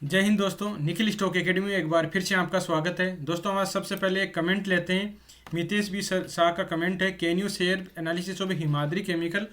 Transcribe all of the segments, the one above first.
जय हिंद दोस्तों, Nikhil stock academy में एक बार फिर से आपका स्वागत है। दोस्तों, आज सबसे पहले एक कमेंट लेते हैं। मितेश बी शाह का कमेंट है, can you share analysis of Himadri chemical,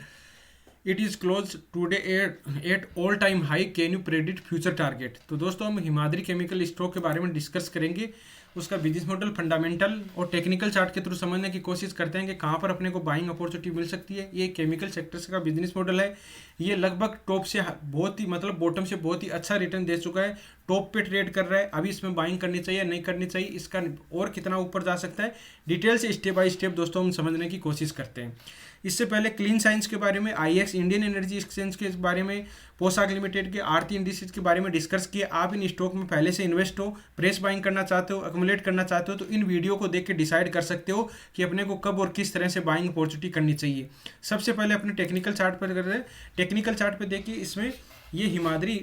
it is close today at all time high, can you predict future target. तो दोस्तों, हम हिमाद्री केमिकल स्टॉक के बारे में डिस्कस करेंगे। उसका बिजनेस मॉडल, फंडामेंटल और टेक्निकल चार्ट के थ्रू समझने की कोशिश करते हैं कि कहाँ पर अपने को बाइंग अपॉर्चुनिटी मिल सकती है। ये केमिकल सेक्टर्स का बिजनेस मॉडल है। ये लगभग टॉप से बहुत ही बॉटम से बहुत ही अच्छा रिटर्न दे चुका है। टॉप पे ट्रेड कर रहा है। अभी इसमें बाइंग करनी चाहिए, नहीं करनी चाहिए, इसका और कितना ऊपर जा सकता है, डिटेल से स्टेप बाय स्टेप दोस्तों हम समझने की कोशिश करते हैं। इससे पहले क्लीन साइंस के बारे में, आईएक्स इंडियन एनर्जी एक्सचेंज के बारे में, पोशाक लिमिटेड के आरती इंडस्ट्रीज के बारे में डिस्कस किए। आप इन स्टॉक में पहले से इन्वेस्ट हो, प्रेस बाइंग करना चाहते हो, अक्मुलेट करना चाहते हो, तो इन वीडियो को देख के डिसाइड कर सकते हो कि अपने को कब और किस तरह से बाइंग अपॉर्चुनिटी करनी चाहिए। सबसे पहले अपने टेक्निकल चार्ट पर कर रहे हैं। टेक्निकल चार्ट पर देखिए, इसमें ये हिमाद्री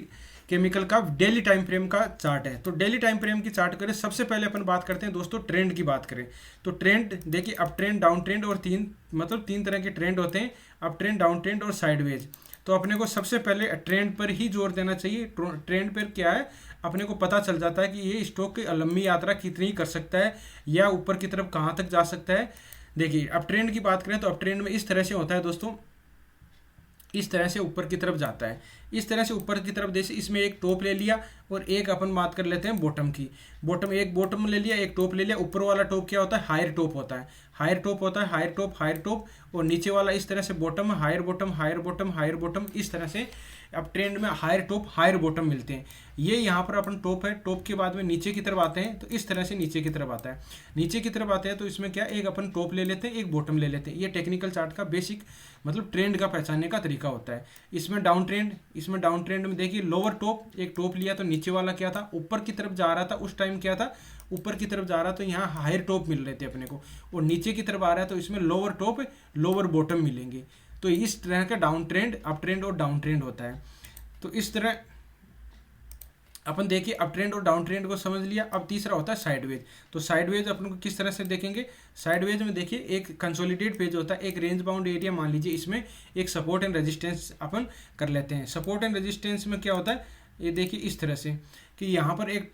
केमिकल का डेली टाइम फ्रेम का चार्ट है। तो डेली टाइम फ्रेम की चार्ट करें। सबसे पहले अपन बात करते हैं दोस्तों ट्रेंड की बात करें। तो ट्रेंड देखिए, अप ट्रेंड, डाउन ट्रेंड और तीन तरह के ट्रेंड होते हैं, अप ट्रेंड, डाउन ट्रेंड और साइडवेज। तो अपने को सबसे पहले ट्रेंड पर ही जोर देना चाहिए। ट्रेंड पर क्या है, अपने को पता चल जाता है कि ये स्टॉक की लंबी यात्रा कितनी कर सकता है या ऊपर की तरफ कहाँ तक जा सकता है। देखिए, अप ट्रेंड की बात करें तो अप ट्रेंड में इस तरह से होता है दोस्तों, इस तरह से ऊपर की तरफ जाता है। इस तरह से ऊपर की तरफ, जैसे इसमें एक टॉप ले लिया और एक अपन बात कर लेते हैं बॉटम की। एक बॉटम ले लिया, एक टॉप ले लिया। ऊपर वाला टॉप क्या होता है, हायर टॉप होता है। हायर टॉप होता है, हायर टॉप, हायर टॉप। और नीचे वाला इस तरह से bottom, higher bottom, higher bottom, higher bottom. इस तरह से अब ट्रेंड में हायर टॉप, हायर बॉटम मिलते हैं। ये यहाँ पर अपन टॉप है, टॉप के बाद में नीचे की तरफ आते हैं, तो इस तरह से नीचे की तरफ आता है। नीचे की तरफ आते हैं तो इसमें क्या, एक अपन टॉप ले लेते हैं, एक बॉटम ले लेते हैं। ये टेक्निकल चार्ट का बेसिक ट्रेंड का पहचानने का तरीका होता है। इसमें डाउन ट्रेंड में देखिए, लोअर टॉप, एक टॉप लिया तो नीचे वाला क्या था, ऊपर की तरफ जा रहा था। उस टाइम क्या था, ऊपर की तरफ जा रहा, तो यहाँ हायर टॉप मिल रहे थे अपने को। और नीचे की तरफ आ रहा है तो इसमें लोअर टॉप, लोअर बॉटम मिलेंगे। तो इस तरह का डाउन ट्रेंड, अप ट्रेंड और डाउन ट्रेंड होता है। तो इस तरह अपन देखिए, अप ट्रेंड और डाउन ट्रेंड को समझ लिया। अब तीसरा होता है साइडवेज। तो साइडवेज अपन को किस तरह से देखेंगे, साइडवेज में देखिए, एक कंसोलिडेट पेज होता है, एक रेंज बाउंड एरिया मान लीजिए, इसमें एक सपोर्ट एंड रेजिस्टेंस अपन कर लेते हैं। सपोर्ट एंड रेजिस्टेंस में क्या होता है, ये देखिए इस तरह से कि यहाँ पर एक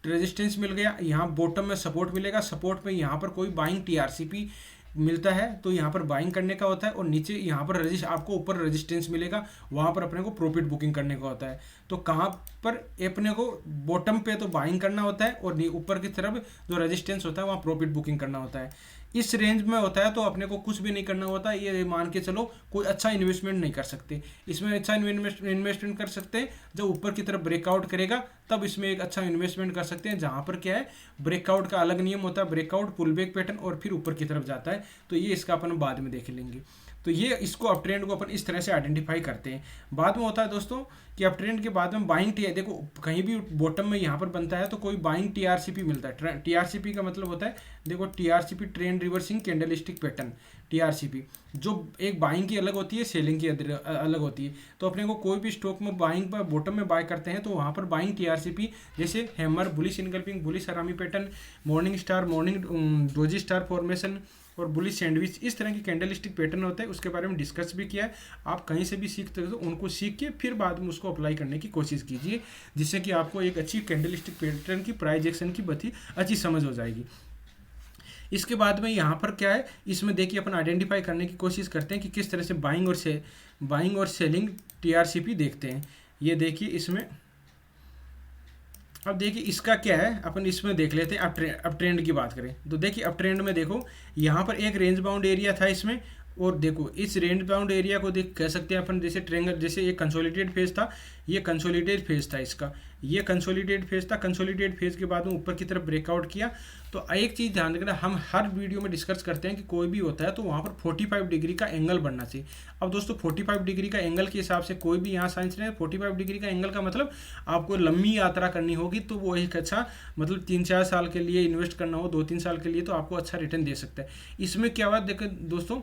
रेजिस्टेंस मिल गया, यहाँ बॉटम में सपोर्ट मिलेगा, सपोर्ट में यहाँ पर कोई बाइंग टीआरसीपी मिलता है तो यहाँ पर बाइंग करने का होता है। और नीचे यहाँ पर आपको ऊपर रेजिस्टेंस मिलेगा, वहाँ पर अपने को प्रॉफिट बुकिंग करने का होता है। तो कहाँ पर अपने को बॉटम पे तो बाइंग करना होता है और ऊपर की तरफ जो रेजिस्टेंस होता है वहाँ प्रॉफिट बुकिंग करना होता है। इस रेंज में होता है तो अपने को कुछ भी नहीं करना होता, ये मान के चलो कोई अच्छा इन्वेस्टमेंट नहीं कर सकते। इसमें अच्छा इन्वेस्टमेंट कर सकते हैं जब ऊपर की तरफ ब्रेकआउट करेगा, तब इसमें एक अच्छा इन्वेस्टमेंट कर सकते हैं। जहाँ पर क्या है, ब्रेकआउट का अलग नियम होता है, ब्रेकआउट, पुल बैक पैटर्न और फिर ऊपर की तरफ जाता है। तो ये इसका अपन बाद में देख लेंगे। तो ये इसको अप ट्रेंड को अपन इस तरह से आइडेंटिफाई करते हैं। बाद में होता है दोस्तों कि अप ट्रेंड के बाद में बाइंग देखो, कहीं भी बॉटम में यहाँ पर बनता है तो कोई बाइंग टीआरसीपी मिलता है। टीआरसीपी का मतलब होता है, देखो TRCP, trend reversing candlestick pattern, TRCP, जो एक बाइंग की अलग होती है, सेलिंग की अलग होती है। तो अपने को कोई भी स्टॉक में बाइंग पर बॉटम में बाय करते हैं तो वहाँ पर बाइंग टीआरसीपी, जैसे hammer, bullish engulfing, bullish harami pattern, morning star, morning doji star formation और बुलिश सैंडविच, इस तरह की कैंडलस्टिक पैटर्न होता है। उसके बारे में डिस्कस भी किया है। आप कहीं से भी सीखते हो तो उनको सीख के फिर बाद में उसको अप्लाई करने की कोशिश कीजिए, जिससे कि आपको एक अच्छी कैंडलस्टिक पैटर्न की, प्राइस एक्शन की अच्छी समझ हो जाएगी। इसके बाद में यहाँ पर क्या है, इसमें देखिए अपन आइडेंटिफाई करने की कोशिश करते हैं कि किस तरह से बाइंग और सेलिंग टीआरसीपी देखते हैं। ये देखिए इसमें, अब देखिए इसका क्या है, अपन इसमें देख लेते हैं। अब ट्रेंड की बात करें तो देखिए, अब ट्रेंड में देखो, यहाँ पर एक रेंज बाउंड एरिया था इसमें, और देखो इस रेंज बाउंड एरिया को देख कह सकते हैं अपन, जैसे ट्रेंगल, जैसे एक कंसोलिडेट फेज था, ये कंसोलिडेट फेज था इसका, ये कंसोलिडेट फेज था। कंसोलिडेट फेज के बाद में ऊपर की तरफ ब्रेकआउट किया। तो एक चीज़ ध्यान रखना, हम हर वीडियो में डिस्कस करते हैं कि कोई भी होता है तो वहाँ पर 45 डिग्री का एंगल बनना चाहिए। अब दोस्तों 45 डिग्री का एंगल के हिसाब से कोई भी यहाँ साइंस नहीं है। 45 डिग्री का एंगल का मतलब आपको लंबी यात्रा करनी होगी, तो वो एक अच्छा 3-4 साल के लिए इन्वेस्ट करना हो, 2-3 साल के लिए, तो आपको अच्छा रिटर्न दे सकता है। इसमें क्या हुआ, देखो दोस्तों,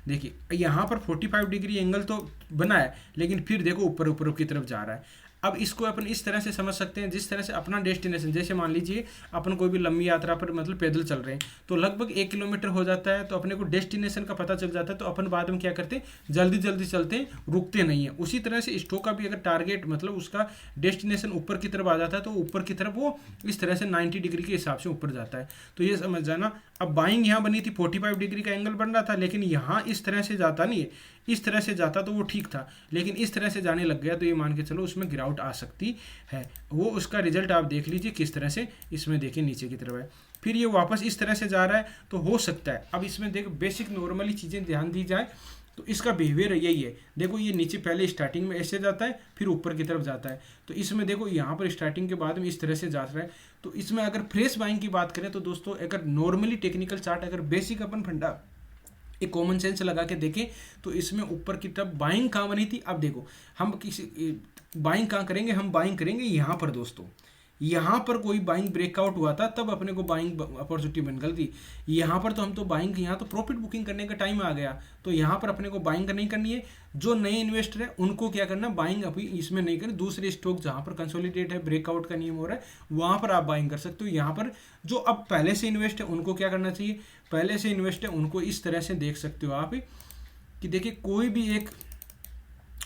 देखिए यहाँ पर 45 डिग्री एंगल तो बना है, लेकिन फिर देखो ऊपर की तरफ जा रहा है। अब इसको अपन इस तरह से समझ सकते हैं, जिस तरह से अपना डेस्टिनेशन, जैसे मान लीजिए अपन कोई भी लंबी यात्रा पर मतलब पैदल चल रहे हैं, तो लगभग 1 किलोमीटर हो जाता है, तो अपने को डेस्टिनेशन का पता चल जाता है, तो अपन बाद में क्या करते हैं, जल्दी जल्दी चलते हैं, रुकते नहीं है। उसी तरह से स्टोक का भी अगर टारगेट मतलब उसका डेस्टिनेशन ऊपर की तरफ आ जाता है, तो ऊपर की तरफ वो इस तरह से 90 डिग्री के हिसाब से ऊपर जाता है। तो ये समझ जाना। अब बाइंग यहाँ बनी थी, 45 डिग्री का एंगल बन रहा था, लेकिन यहाँ इस तरह से जाता नहीं है, इस तरह से जाता तो वो ठीक था, लेकिन इस तरह से जाने लग गया, तो ये मान के चलो उसमें गिरावट आ सकती है। वो उसका रिजल्ट आप देख लीजिए किस तरह से इसमें देखिए नीचे की तरफ है, फिर ये वापस इस तरह से जा रहा है, तो हो सकता है। अब इसमें देखो बेसिक नॉर्मली चीज़ें ध्यान दी जाए तो इसका बिहेवियर यही है। देखो ये नीचे पहले स्टार्टिंग में ऐसे जाता है, फिर ऊपर की तरफ जाता है, तो इसमें देखो यहाँ पर स्टार्टिंग के बाद में इस तरह से जा रहा है। तो इसमें अगर फ्रेश बाइंग की बात करें तो दोस्तों, अगर नॉर्मली टेक्निकल चार्ट अगर बेसिक अपन फंडा एक कॉमन सेंस लगा के देखें, तो इसमें ऊपर की तरफ बाइंग कहाँ बनी थी। अब देखो हम किसी बाइंग कहाँ करेंगे, हम बाइंग करेंगे यहाँ पर दोस्तों, यहाँ पर कोई बाइंग ब्रेकआउट हुआ था तब अपने को बाइंग अपॉर्चुनिटी बन गई थी। यहाँ पर तो हम तो बाइंग, यहाँ तो प्रॉफिट बुकिंग करने का टाइम आ गया, तो यहाँ पर अपने को बाइंग नहीं करनी है। जो नए इन्वेस्टर है उनको क्या करना, बाइंग अभी इसमें नहीं करनी, दूसरे स्टॉक जहाँ पर कंसोलिडेट है, ब्रेकआउट का नियम हो रहा है, वहाँ पर आप बाइंग कर सकते हो। यहाँ पर जो अब पहले से इन्वेस्ट है उनको क्या करना चाहिए, पहले से इन्वेस्ट है उनको इस तरह से देख सकते हो आप कि देखिए कोई भी एक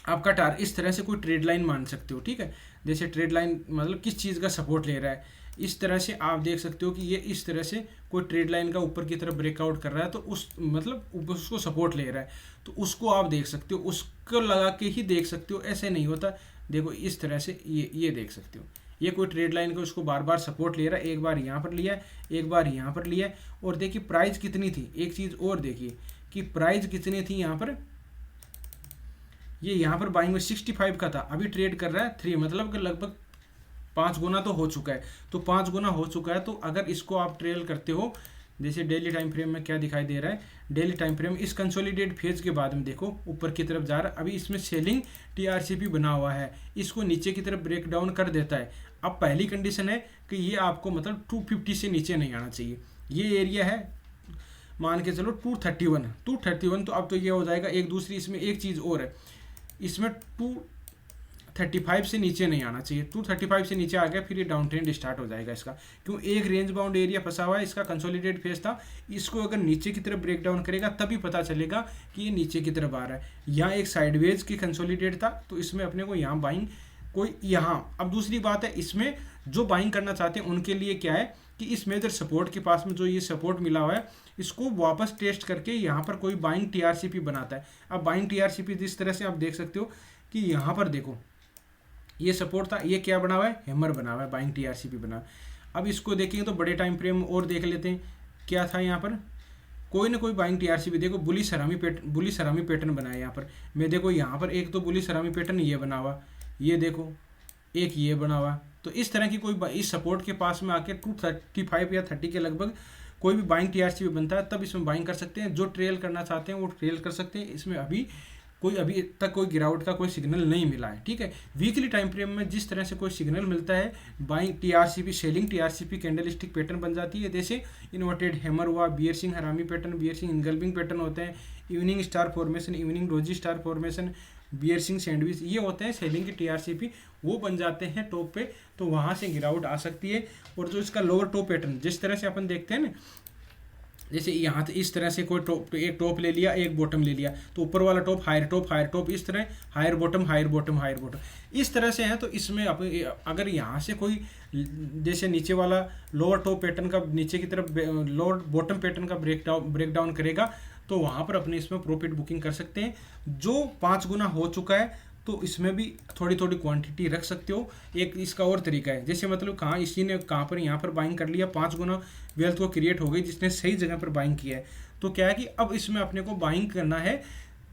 आपका इस तरह से कोई ट्रेड लाइन मान सकते हो, ठीक है। जैसे ट्रेड लाइन मतलब किस चीज़ का सपोर्ट ले रहा है, इस तरह से आप देख सकते हो कि ये इस तरह से कोई ट्रेड लाइन का ऊपर की तरफ ब्रेकआउट कर रहा है, तो उस मतलब उसको सपोर्ट ले रहा है, तो उसको आप देख सकते हो, उसको लगा के ही देख सकते हो, ऐसे नहीं होता। देखो इस तरह से ये देख सकते हो, ये कोई ट्रेड लाइन को उसको बार बार सपोर्ट ले रहा है, एक बार यहाँ पर लिया है, एक बार यहाँ पर लिया है, और देखिए प्राइस कितनी थी, एक चीज़ और देखिए कि प्राइस कितनी थी यहाँ पर, ये यहाँ पर बाइंग में 65 का था, अभी ट्रेड कर रहा है 3, मतलब कि लगभग 5 गुना तो हो चुका है। तो 5 गुना हो चुका है, तो अगर इसको आप ट्रेल करते हो, जैसे डेली टाइम फ्रेम में क्या दिखाई दे रहा है, डेली टाइम फ्रेम इस कंसोलिडेट फेज के बाद में देखो ऊपर की तरफ जा रहा है, अभी इसमें सेलिंग टीआरसीपी बना हुआ है, इसको नीचे की तरफ ब्रेक डाउन कर देता है। अब पहली कंडीशन है कि ये आपको मतलब 250 से नीचे नहीं आना चाहिए, ये एरिया है मान के चलो 231, तो अब तो ये हो जाएगा। एक दूसरी इसमें एक चीज़ और है, इसमें 235 से नीचे नहीं आना चाहिए, 235 से नीचे आ गया फिर ये डाउन ट्रेंड स्टार्ट हो जाएगा इसका, क्यों एक रेंज बाउंड एरिया फंसा हुआ है, इसका कंसोलिडेट फेज था, इसको अगर नीचे की तरफ ब्रेक डाउन करेगा तभी पता चलेगा कि ये नीचे की तरफ आ रहा है। यहाँ एक साइडवेज की कंसोलिडेट था, तो इसमें अपने को यहाँ बाइंग कोई यहाँ। अब दूसरी बात है, इसमें जो बाइंग करना चाहते हैं उनके लिए क्या है कि इस मेजर सपोर्ट के पास में जो ये सपोर्ट मिला हुआ है, इसको वापस टेस्ट करके यहाँ पर कोई बाइंग टीआरसीपी बनाता है। अब बाइंग टीआरसीपी जिस तरह से आप देख सकते हो कि यहाँ पर देखो ये सपोर्ट था, ये क्या बना हुआ है, हैमर बना हुआ है, बाइंग टीआरसीपी बना। अब इसको देखेंगे तो बड़े टाइम फ्रेम और देख लेते हैं क्या था यहाँ पर, कोई ना कोई बाइंग टीआरसीपी देखो बुली सरामी पैटर्न बनाया यहाँ पर। मैं देखो यहाँ पर एक तो बुली सरामी पैटर्न ये बना हुआ, ये देखो एक ये बना हुआ, तो इस तरह की कोई इस सपोर्ट के पास में आके 235 या 30 के लगभग कोई भी बाइंग टीआरसीपी बनता है, तब इसमें बाइंग कर सकते हैं। जो ट्रेल करना चाहते हैं वो ट्रेल कर सकते हैं, इसमें अभी तक कोई गिरावट का कोई सिग्नल नहीं मिला है, ठीक है। वीकली टाइम फ्रेम में जिस तरह से कोई सिग्नल मिलता है, buying TRCP selling TRCP candlestick pattern बन जाती है, जैसे इन्वर्टेड हैमर हुआ, bearish harami pattern, bearish engulfing pattern होते हैं, evening star formation, evening doji star formation, bearish sandwich, ये होते हैं सेलिंग के टीआरसीपी, वो बन जाते हैं टॉप पे, तो वहाँ से गिरावट आ सकती है। और जो इसका लोअर टॉप पैटर्न जिस तरह से अपन देखते हैं ना, जैसे यहाँ से इस तरह से कोई टॉप, एक टॉप ले लिया, एक बॉटम ले लिया, तो ऊपर वाला टॉप हायर टॉप, इस तरह हायर बॉटम इस तरह से है। तो इसमें अगर यहाँ से कोई जैसे नीचे वाला लोअर टॉप पैटर्न का नीचे की तरफ लोअर बॉटम पैटर्न का ब्रेक डाउन करेगा, तो वहाँ पर अपने इसमें प्रॉफिट बुकिंग कर सकते हैं। जो 5 गुना हो चुका है तो इसमें भी थोड़ी क्वांटिटी रख सकते हो। एक इसका और तरीका है, जैसे मतलब इसी ने कहाँ पर यहाँ पर बाइंग कर लिया, 5 गुना वेल्थ को क्रिएट हो गई जिसने सही जगह पर बाइंग किया है। तो क्या है कि अब इसमें अपने को बाइंग करना है,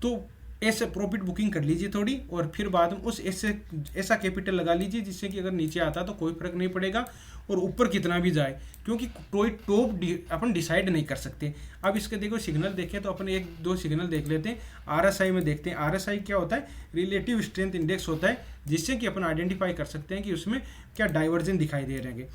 तो ऐसे प्रॉफिट बुकिंग कर लीजिए थोड़ी, और फिर बाद में उस ऐसा कैपिटल लगा लीजिए जिससे कि अगर नीचे आता तो कोई फर्क नहीं पड़ेगा, और ऊपर कितना भी जाए, क्योंकि कोई टॉप अपन डिसाइड नहीं कर सकते। अब इसके देखो सिग्नल देखें तो अपन 1-2 सिग्नल देख लेते हैं। आरएसआई में देखते हैं, आरएसआई क्या होता है, रिलेटिव स्ट्रेंथ इंडेक्स होता है, जिससे कि अपन आइडेंटिफाई कर सकते हैं कि उसमें क्या डाइवर्जन दिखाई दे रहे हैं।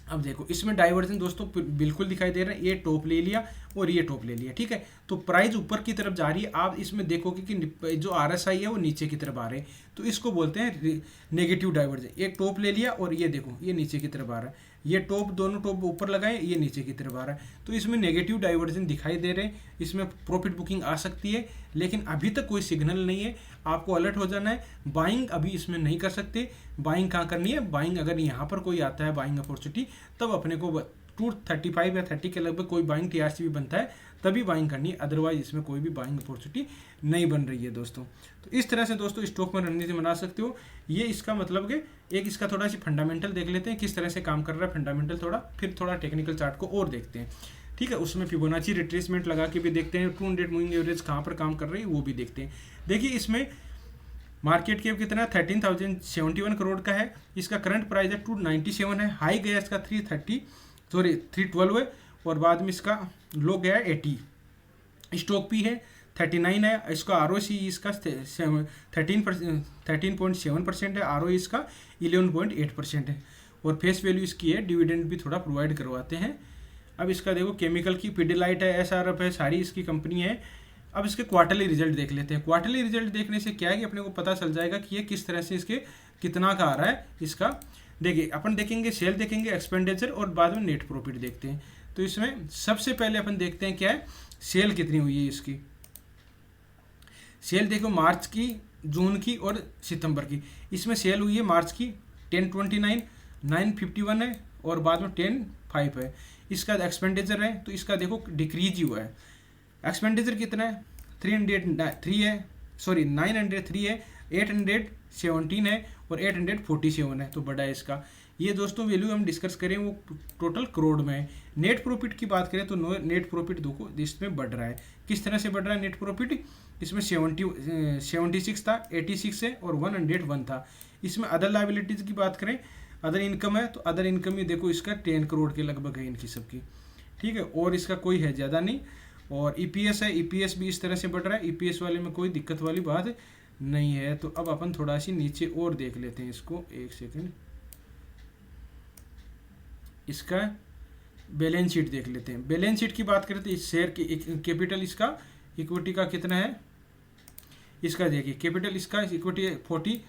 अब देखो इसमें डाइवर्जन दोस्तों बिल्कुल दिखाई दे रहा है, ये टॉप ले लिया और ये टॉप ले लिया, ठीक है। तो प्राइस ऊपर की तरफ जा रही है, आप इसमें देखोगे कि जो आरएसआई है वो नीचे की तरफ आ रहे हैं, तो तो इसको बोलते हैं नेगेटिव डाइवर्जेंस। एक टॉप ले लिया और ये देखो ये नीचे की तरफ आ रहा है, ये टॉप, दोनों टॉप ऊपर लगाए, ये नीचे की तरफ आ रहा है, तो इसमें नेगेटिव डाइवर्जन दिखाई दे रहे हैं, इसमें प्रॉफिट बुकिंग आ सकती है, लेकिन अभी तक कोई सिग्नल नहीं है। आपको अलर्ट हो जाना है, बाइंग अभी इसमें नहीं कर सकते। बाइंग कहाँ करनी है? बाइंग अगर यहाँ पर कोई आता है बाइंग अपॉर्चुनिटी, तब अपने को 235 या 30 के लगभग कोई बाइंग टीआरसी भी बनता है, तभी बाइंग करनी है, अदरवाइज इसमें कोई भी बाइंग अपॉर्चुनिटी नहीं बन रही है दोस्तों। तो इस तरह से दोस्तों स्टॉक में रणनीति बना सकते हो। ये इसका मतलब कि एक इसका थोड़ा सी फंडामेंटल देख लेते हैं किस तरह से काम कर रहा है फंडामेंटल, थोड़ा फिर थोड़ा टेक्निकल चार्ट को और देखते हैं, ठीक है। उसमें फिबोनाची रिट्रेसमेंट लगा के भी देखते हैं, 200 मूविंग एवरेज कहाँ पर काम कर रही है वो भी देखते हैं। देखिए इसमें मार्केट कैप कितना 13,071 करोड़ का है, इसका करंट प्राइस है 297 है, हाई गया इसका 312 है, और बाद में इसका लो गया 80। स्टॉक पी है 39 है, इसका आरओसी इसका 13.7% है, आरओई इसका 11.8% है, और फेस वैल्यू इसकी है, डिविडेंड भी थोड़ा प्रोवाइड करवाते हैं। अब इसका देखो केमिकल की पिडिलाइट है, एसआरएफ है, सारी इसकी कंपनी है। अब इसके क्वार्टरली रिजल्ट देख लेते हैं। क्वार्टरली रिजल्ट देखने से क्या है कि अपने को पता चल जाएगा कि ये किस तरह से इसके कितना का आ रहा है। इसका देखिए अपन देखेंगे सेल देखेंगे, एक्सपेंडिचर, और बाद में नेट प्रॉफिट देखते हैं। तो इसमें सबसे पहले अपन देखते हैं क्या है, सेल कितनी हुई है इसकी। सेल देखो मार्च की, जून की और सितंबर की। इसमें सेल हुई है मार्च की 1029, 951 है, और बाद में 10.5 है। इसका एक्सपेंडिचर है तो इसका देखो डिक्रीज ही हुआ है। एक्सपेंडिचर कितना है 303 है, सॉरी 903 है, 817 है और 847 है, तो बड़ा है इसका। ये दोस्तों वैल्यू हम डिस्कस करें वो टोटल करोड़ में है। नेट प्रॉफिट की बात करें तो नेट प्रॉफिट देखो इसमें बढ़ रहा है। किस तरह से बढ़ रहा है नेट प्रॉफिट? इसमें 76 था, 86 है और 101 था। इसमें अदर लायबिलिटीज़ की बात करें, अदर इनकम है तो अदर इनकम ही देखो इसका 10 करोड़ के लगभग है इनकी सबकी, ठीक है, और इसका कोई है ज़्यादा नहीं। और ईपीएस है, ईपीएस भी इस तरह से बढ़ रहा है, ईपीएस वाले में कोई दिक्कत वाली बात नहीं है। तो अब अपन थोड़ा सी नीचे और देख लेते हैं इसको, एक सेकेंड, इसका बैलेंस शीट देख लेते हैं। बैलेंस शीट की बात करें तो इस शेयर की कैपिटल इसका इक्विटी का कितना है, इसका देखिए कैपिटल इसका इक्विटी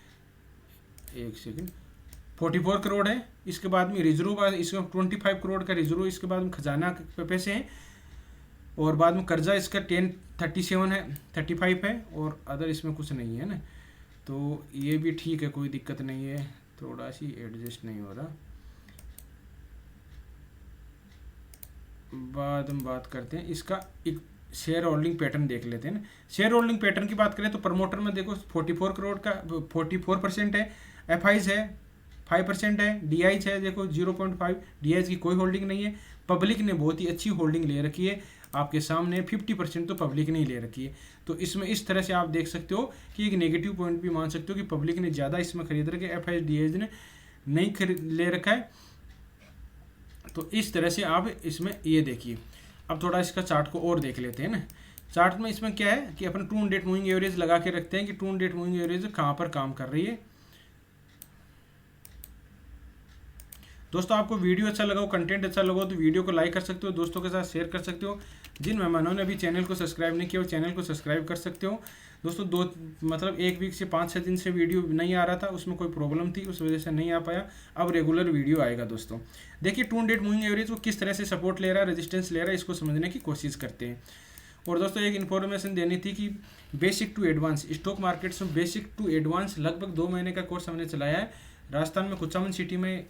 44 करोड़ है। इसके बाद में रिजर्व इसका 25 करोड़ का रिजर्व, इसके बाद में खजाना के पैसे हैं, और बाद में कर्जा इसका 37 है, 35 है, और अदर इसमें कुछ नहीं है ना। तो ये भी ठीक है, कोई दिक्कत नहीं है, थोड़ा सी एडजस्ट नहीं हो रहा। बाद में बात करते हैं इसका एक शेयर होल्डिंग पैटर्न देख लेते हैं ना। शेयर होल्डिंग पैटर्न की बात करें तो प्रमोटर में देखो 44 करोड़ का 44% है, एफआईज है 5% है, डीआईज है देखो 0.5, डीआईज की कोई होल्डिंग नहीं है। पब्लिक ने बहुत ही अच्छी होल्डिंग ले रखी है, आपके सामने 50% तो पब्लिक ने ही ले रखी है। तो इसमें इस तरह से आप देख सकते हो कि एक नेगेटिव पॉइंट भी मान सकते हो कि पब्लिक ने ज़्यादा इसमें खरीद रखे, एफआईज डीआईज ने नहीं ले रखा है। तो इस तरह से आप इसमें ये देखिए। अब थोड़ा इसका चार्ट को और देख लेते हैं ना। चार्ट में इसमें क्या है कि अपन 200 मूविंग एवरेज लगा के रखते हैं कि 200 मूविंग एवरेज कहाँ पर काम कर रही है। दोस्तों आपको वीडियो अच्छा लगा हो, कंटेंट अच्छा लगा हो तो वीडियो को लाइक कर सकते हो, दोस्तों के साथ शेयर कर सकते हो। जिन मेहमानों ने अभी चैनल को सब्सक्राइब नहीं किया वो चैनल को सब्सक्राइब कर सकते हो। दोस्तों एक वीक से 5-6 दिन से वीडियो नहीं आ रहा था, उसमें कोई प्रॉब्लम थी, उस वजह से नहीं आ पाया। अब रेगुलर वीडियो आएगा दोस्तों। देखिए 200 मूविंग एवरेज वो किस तरह से सपोर्ट ले रहा है, रेजिस्टेंस ले रहा है, इसको समझने की कोशिश करते हैं। और दोस्तों एक इन्फॉर्मेशन देनी थी कि basic to advance stock markets में बेसिक टू एडवांस लगभग 2 महीने का कोर्स हमने चलाया है। राजस्थान में कुचामन सिटी में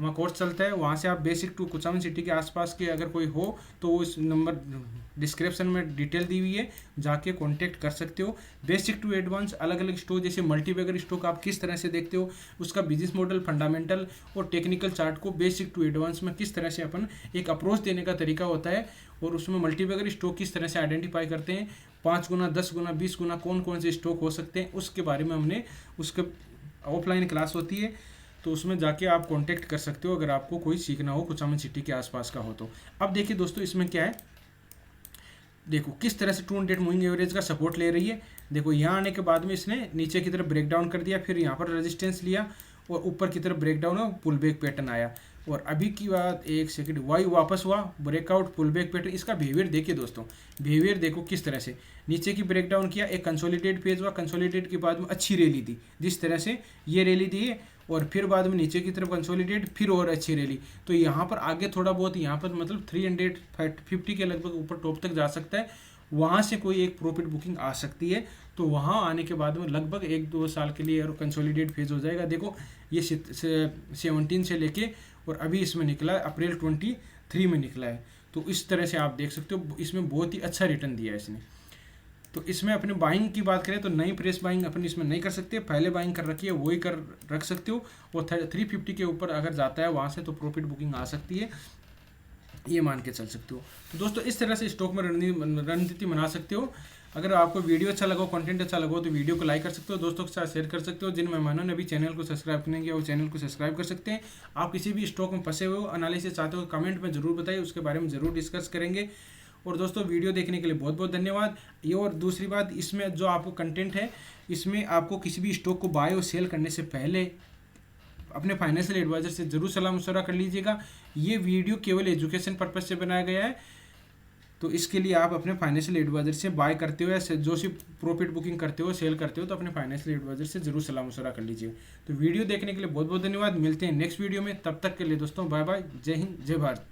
वहाँ कोर्स चलता है, वहाँ से आप बेसिक टू कुचामन सिटी के आसपास के अगर कोई हो तो वो इस नंबर डिस्क्रिप्शन में डिटेल दी हुई है, जाके कांटेक्ट कर सकते हो। बेसिक टू एडवांस अलग अलग स्टॉक जैसे मल्टीबैगर स्टॉक आप किस तरह से देखते हो, उसका बिजनेस मॉडल, फंडामेंटल और टेक्निकल चार्ट को बेसिक टू एडवांस में किस तरह से अपन एक अप्रोच देने का तरीका होता है, और उसमें मल्टीबैगर स्टॉक किस तरह से आइडेंटिफाई करते हैं, 5 गुना 10 गुना 20 गुना कौन कौन से स्टॉक हो सकते हैं, उसके बारे में हमने उसके ऑफलाइन क्लास होती है, तो उसमें जाके आप कांटेक्ट कर सकते हो अगर आपको कोई सीखना हो कुचामन सिटी के आसपास का हो तो। अब देखिए दोस्तों इसमें क्या है, देखो किस तरह से 200 मूविंग एवरेज का सपोर्ट ले रही है। देखो यहाँ आने के बाद में इसने नीचे की तरफ ब्रेक डाउन कर दिया, फिर यहाँ पर रेजिस्टेंस लिया और ऊपर की तरफ ब्रेक डाउन और पुल बैक पैटर्न आया। और अभी की बात, एक सेकंड, वाई वापस हुआ, ब्रेकआउट पुल बैक पैटर्न। इसका बिहेवियर देखिए दोस्तों, बिहेवियर देखो किस तरह से नीचे की ब्रेकडाउन किया, एक कंसोलिडेट पेज हुआ, कंसोलिडेट के बाद में अच्छी रैली दी, जिस तरह से ये रैली दी है, और फिर बाद में नीचे की तरफ कंसोलिडेट, फिर और अच्छी रैली। तो यहाँ पर आगे थोड़ा बहुत, यहाँ पर मतलब 350 के लगभग ऊपर टॉप तक जा सकता है, वहाँ से कोई एक प्रॉफिट बुकिंग आ सकती है। तो वहाँ आने के बाद में लगभग 1-2 साल के लिए और कंसोलिडेट फेज हो जाएगा। देखो ये 17 से लेके और अभी इसमें निकला है अप्रैल 23 में निकला है। तो इस तरह से आप देख सकते हो, इसमें बहुत ही अच्छा रिटर्न दिया है इसने। तो इसमें अपने बाइंग की बात करें तो नई प्रेस बाइंग अपन इसमें नहीं कर सकते, पहले बाइंग कर रखी है वही कर रख सकते हो। और 350 के ऊपर अगर जाता है वहाँ से तो प्रॉफिट बुकिंग आ सकती है, ये मान के चल सकते हो। तो दोस्तों इस तरह से स्टॉक में रणनीति बना सकते हो। अगर आपको वीडियो अच्छा लगा, कंटेंट अच्छा लगा तो वीडियो को लाइक कर सकते हो, दोस्तों के साथ शेयर कर सकते हो। जिन मेहमानों ने अभी चैनल को सब्सक्राइब नहीं किया वो चैनल को सब्सक्राइब कर सकते हैं। आप किसी भी स्टॉक में फंसे हुए हो, एनालिसिस चाहते हो, कमेंट में जरूर बताइए, उसके बारे में जरूर डिस्कस करेंगे। और दोस्तों वीडियो देखने के लिए बहुत बहुत धन्यवाद। ये और दूसरी बात, इसमें जो आपको कंटेंट है, इसमें आपको किसी भी स्टॉक को बाय और सेल करने से पहले अपने फाइनेंशियल एडवाइजर से जरूर सलाह मशवरा कर लीजिएगा। ये वीडियो केवल एजुकेशन पर्पज से बनाया गया है, तो इसके लिए आप अपने फाइनेंशियल एडवाइजर से बाय करते हो या जो सी प्रॉफिट बुकिंग करते हो, सेल करते हो, तो अपने फाइनेंशियल एडवाइजर से जरूर सलाह मशवरा कर लीजिए। तो वीडियो देखने के लिए बहुत बहुत धन्यवाद। मिलते हैं नेक्स्ट वीडियो में, तब तक के लिए दोस्तों बाय बाय, जय हिंद, जय भारत।